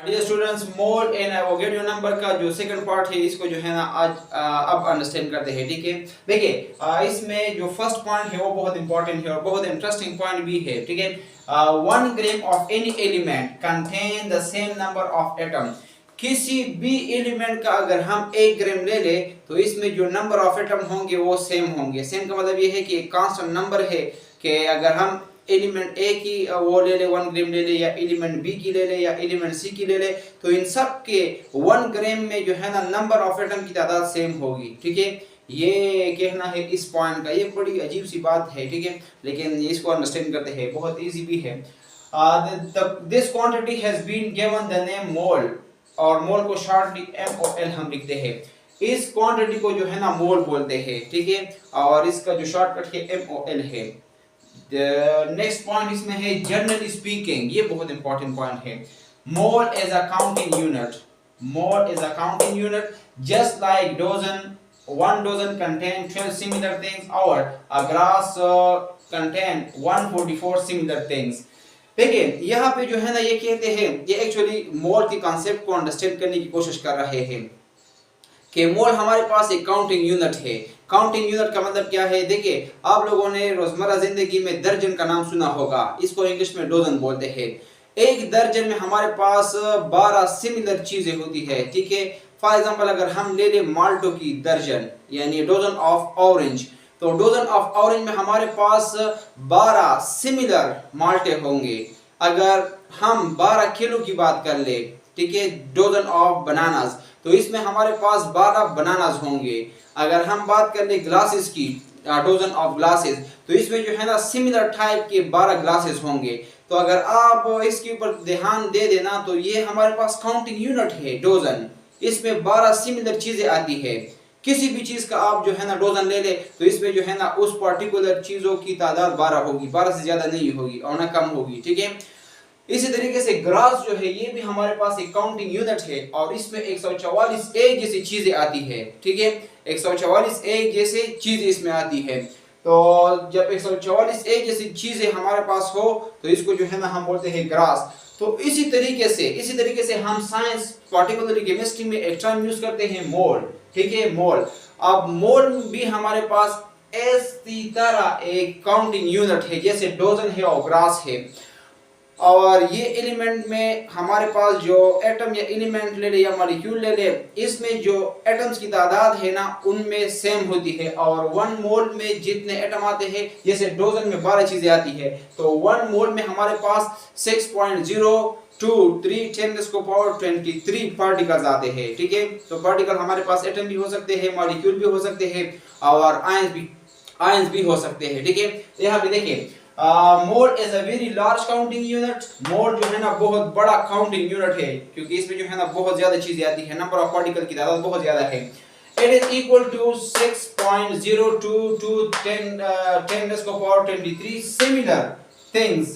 Dear students, mole and Avogadro number का जो second part है इसको जो है ना आज अब अंडरस्टैंड करते हैं। ठीक है, देखिए इसमें जो फर्स्ट पॉइंट है वो बहुत इंपॉर्टेंट है और बहुत इंटरेस्टिंग पॉइंट भी है। ठीक है, 1 gram of any element contain the same number of atom. किसी भी एलिमेंट का अगर हम 1 ग्राम ले ले तो इसमें जो नंबर ऑफ एटम होंगे वो सेम होंगे। सेम का मतलब ये है कि एक कांस्टेंट नंबर है कि अगर हम एलिमेंट ए की वो ले ले 1 ग्राम ले ले, या एलिमेंट बी की ले ले, या एलिमेंट सी की ले ले, तो इन सब के 1 ग्राम में जो है ना नंबर ऑफ एटम की तादाद सेम होगी। ठीक है, ये कहना है इस पॉइंट का। ये बड़ी अजीब सी बात है, ठीक है, लेकिन इसको अंडरस्टैंड करते हैं, बहुत इजी भी है। This quantity has been given the name mole, और मोल को शॉर्टली MOL हम लिखते हैं। इस क्वांटिटी को जो है ना मोल बोलते हैं। ठीक है, और इसका जो शॉर्टकट है MOL है। नेक्स्ट पॉइंट इसमें है जनरली स्पीकिंग, ये बहुत इंपॉर्टेंट पॉइंट है। मोल is a counting unit, mole is a counting unit just like dozen. 1 dozen contain 12 similar things or a glass contain 144 similar things। देखिए यहाँ पे जो है ना ये कहते हैं, ये एक्चुअली मोल के कॉन्सेप्ट को अंडरस्टैंड करने की कोशिश कर रहे हैं कि मोल हमारे पास एक काउंटिंग यूनिट है। काउंटिंग यूनिट का मतलब क्या है? देखिए आप लोगों ने रोजमर्रा जिंदगी में दर्जन का नाम सुना होगा, इसको इंग्लिश में डोजन बोलते हैं। एक दर्जन में हमारे पास 12 सिमिलर चीजें होती है। ठीक है, फॉर एग्जांपल अगर हम ले ले माल्टो की दर्जन यानी डोजन ऑफ ऑरेंज, तो डोजन ऑफ ऑरेंज में हमारे पास 12 सिमिलर माल्टे होंगे। अगर हम 12 किलो की बात कर ले, ठीक है, डोजन ऑफ बनानास, तो इसमें हमारे पास 12 बनानास होंगे। अगर हम बात कर ले ग्लासेस की, डोजन ऑफ ग्लासेस, तो इसमें जो है ना सिमिलर टाइप के 12 ग्लासेस होंगे। तो अगर आप इसके ऊपर ध्यान दे देना तो ये हमारे पास काउंटिंग यूनिट है डोजन, इसमें 12 सिमिलर चीजें आती है। किसी भी चीज का आप जो है ना डोजन ले ले तो इसमें जो है ना उस पर्टिकुलर चीजों की तादाद 12 होगी, 12 से ज्यादा नहीं होगी और ना कम होगी। ठीक है, इसी तरीके से ग्रास जो है ये भी हमारे पास एक काउंटिंग यूनिट है और इसमें 144 एक जैसी चीजें आती है। ठीक है, 144 एक जैसे चीजें इसमें आती है। तो जब 144 एक जैसी चीजें हमारे पास हो तो इसको जो है ना हम बोलते हैं ग्रास। तो इसी तरीके से हम साइंस पार्टिकुलरली केमिस्ट्री में एक टर्म यूज करते हैं मोल। ठीक है, मोल। अब मोल भी हमारे पास इसी तरह एक काउंटिंग यूनिट है जैसे डोजन है और ग्रास है। और ये एलिमेंट में हमारे पास जो एटम या एलिमेंट ले ले या मॉलिक्यूल ले ले, इसमें जो एटम्स की तादाद है ना उनमें सेम होती है। और 1 मोल में जितने एटम आते हैं, जैसे डोजन में 12 चीजें आती है, तो 1 मोल में हमारे पास 6.023 10⁻23 पार्टिकल्स आते हैं। ठीक है, तो पार्टिकल हमारे पास एटम भी हो सकते हैं, मॉलिक्यूल भी हो सकते हैं और आयंस भी हो सकते हैं। ठीक है, यहाँ पे देखिए mole is a very large counting unit. Mole जो है ना बहुत बड़ा काउंटिंग यूनिट है क्योंकि इसमें जो है ना बहुत ज्यादा चीजें आती है, नंबर ऑफ पार्टिकल की तादाद बहुत ज्यादा है। It is equal to 6.022 10⁻23 similar things.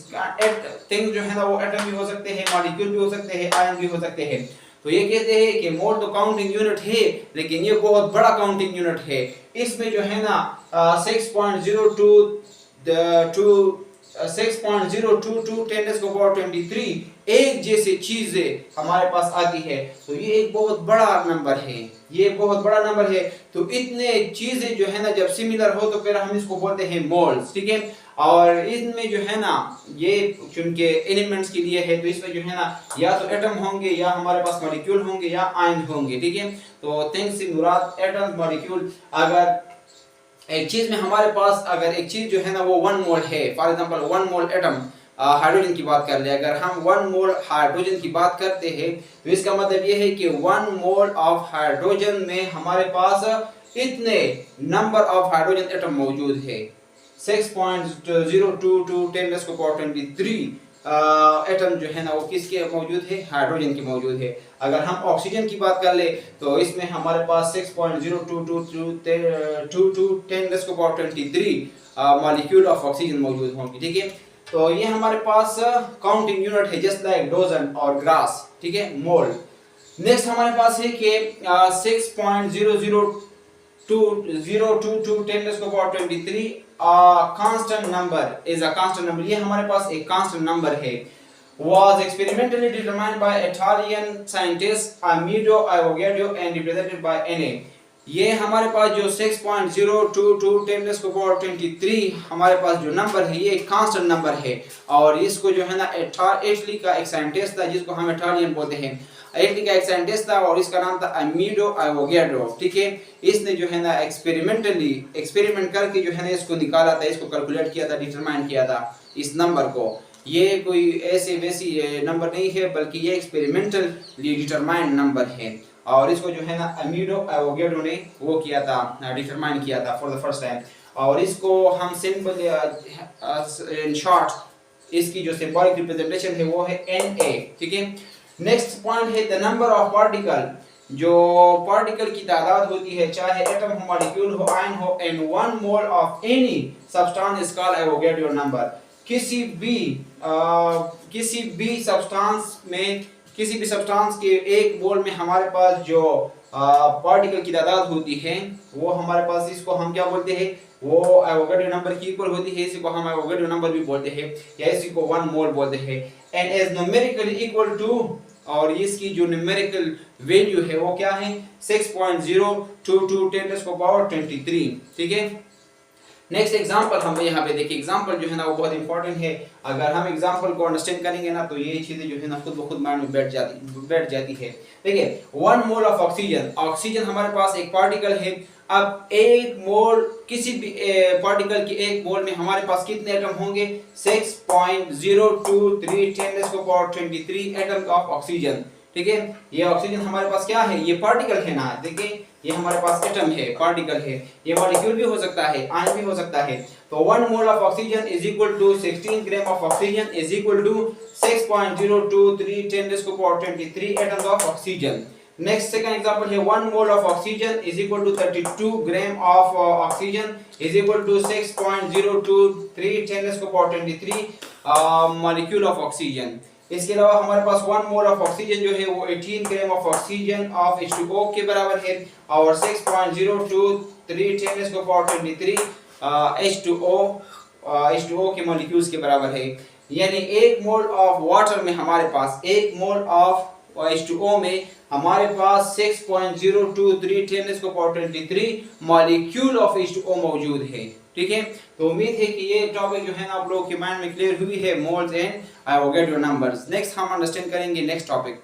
Things जो है ना वो एटम भी हो सकते हैं, मॉलिक्यूल भी हो सकते हैं, आयन भी हो सकते हैं। तो ये कहते हैं कि मोल तो काउंटिंग यूनिट है लेकिन ये बहुत बड़ा काउंटिंग यूनिट है। इसमें जो है ना 6.022 10⁻23 एक जैसे चीजें हमारे पास आती है। तो ये एक बहुत बड़ा नंबर है, ये बहुत बड़ा नंबर है। तो इतने चीजें जो है ना जब सिमिलर हो तो फिर हम इसको बोलते हैं मोल्स। ठीक है, और इनमें जो है ना ये चूंकि एलिमेंट्स के लिए है तो इसमें जो है ना या तो एटम होंगे या हमारे पास मॉलिक्यूल होंगे या आयन होंगे। ठीक है, तो थिंग्स से मुराद एटम, मॉलिक्यूल। अगर एक चीज में हमारे पास अगर एक चीज जो है ना वो 1 मोल है, for example 1 mole atom hydrogen की बात कर ले, अगर हम 1 मोल हाइड्रोजन की बात करते हैं तो इसका मतलब ये है कि 1 मोल ऑफ हाइड्रोजन में हमारे पास इतने नंबर ऑफ हाइड्रोजन एटम मौजूद है। 6.022 10⁻23 एटम जो है ना वो किसके मौजूद है? हाइड्रोजन के मौजूद है। अगर हम ऑक्सीजन की बात कर ले तो इसमें हमारे पास 6.022 10⁻23 मॉलिक्यूल ऑफ ऑक्सीजन मौजूद होंगे। ठीक है, तो ये हमारे पास काउंटिंग यूनिट है जस्ट लाइक डोजन और ग्रास। ठीक है, मोल। नेक्स्ट हमारे पास है कि 6.002 10⁻23 constant number is a constant number. ये हमारे पास एक कांस्टेंट नंबर है। was experimentally determined by Italian scientist Amedeo Avogadro and represented by Na। ये हमारे पास जो 6.022 10⁻23 हमारे पास जो नंबर है ये कांस्टेंट नंबर है और इसको जो है ना इटली का एक साइंटिस्ट था जिसको हम इटालियन बोलते हैं। इटली का एक साइंटिस्ट था और इसका नाम था अमीडो एवोगाड्रो। ठीक है, इसने जो है ना एक्सपेरिमेंट करके जो है ना इसको निकाला था, इसको कैलकुलेट किया था, डिटरमाइन किया था इस नंबर को। ये कोई ऐसे वैसी नंबर नहीं है बल्कि ये एक्सपेरिमेंटली डिटरमाइंड नंबर है और इसको जो है ना अमीडो एवोगाड्रो ने वो किया था, डिटरमाइन किया था फॉर द फर्स्ट टाइम। और इसको हम सिंपल इन शॉर्ट इसकी जो सिंबॉलिक रिप्रेजेंटेशन है वो है Na। ठीक है, नेक्स्ट पॉइंट है द नंबर ऑफ पार्टिकल। जो पार्टिकल की तादाद होती है चाहे एटम हो, मॉलिक्यूल हो, आयन हो, इन 1 mole of any substance is called Avogadro number. किसी भी सब्सटेंस के एक मोल में हमारे पास जो पार्टिकल की तादाद होती है वो हमारे पास, इसको हम क्या बोलते हैं, वो एवोगाड्रो नंबर की इक्वल होती है। इसी को हम एवोगाड्रो नंबर भी बोलते हैं या इसी को 1 मोल बोलते हैं। And is numerically equal to, और इसकी जो न्यूमेरिकल वैल्यू है वो क्या है 6.022 10⁻23। ठीक है, नेक्स्ट एग्जांपल हम यहाँ पे देखिए। एग्जांपल जो है ना वो बहुत इंपॉर्टेंट है। अगर हम एग्जांपल को अंडरस्टैंड करेंगे ना तो ये चीजें जो है ना खुद ब खुद माइंड में बैठ जाती है। देखिए 1 मोल ऑफ ऑक्सीजन, ऑक्सीजन हमारे पास एक पार्टिकल है। अब एक मोल किसी भी पार्टिकल के एक मोल में हमारे पास कितने एटम होंगे 6.023 10⁻23 एटम ऑफ ऑक्सीजन। ठीक है, ये ऑक्सीजन हमारे पास क्या है, ये पार्टिकल है ना। देखिए ये हमारे पास एटम है, पार्टिकल है, ये मॉलिक्यूल भी हो सकता है, आयन भी हो सकता है। तो 1 mole of oxygen is equal to 16 gram of oxygen is equal to 6.023 10⁻23 atoms of oxygen. Next second example है 1 mole of oxygen is equal to 32 gram of oxygen is equal to 6.023 10⁻23 molecule of oxygen. इसके अलावा हमारे पास 1 mole of oxygen जो है वो 18 ग्राम of oxygen of H2O के बराबर है और 6.023 10⁻23 H2O के मॉलिक्यूल्स के बराबर है। यानी 1 मोल ऑफ वाटर में हमारे पास, 1 मोल ऑफ H2O में हमारे पास 6.023 10⁻23 मॉलिक्यूल ऑफ H2O मौजूद है। ठीक है, तो उम्मीद है कि ये टॉपिक जो है ना आप लोगों के माइंड में क्लियर हुई है, moles and Avogadro numbers. Next हम अंडरस्टैंड करेंगे नेक्स्ट टॉपिक।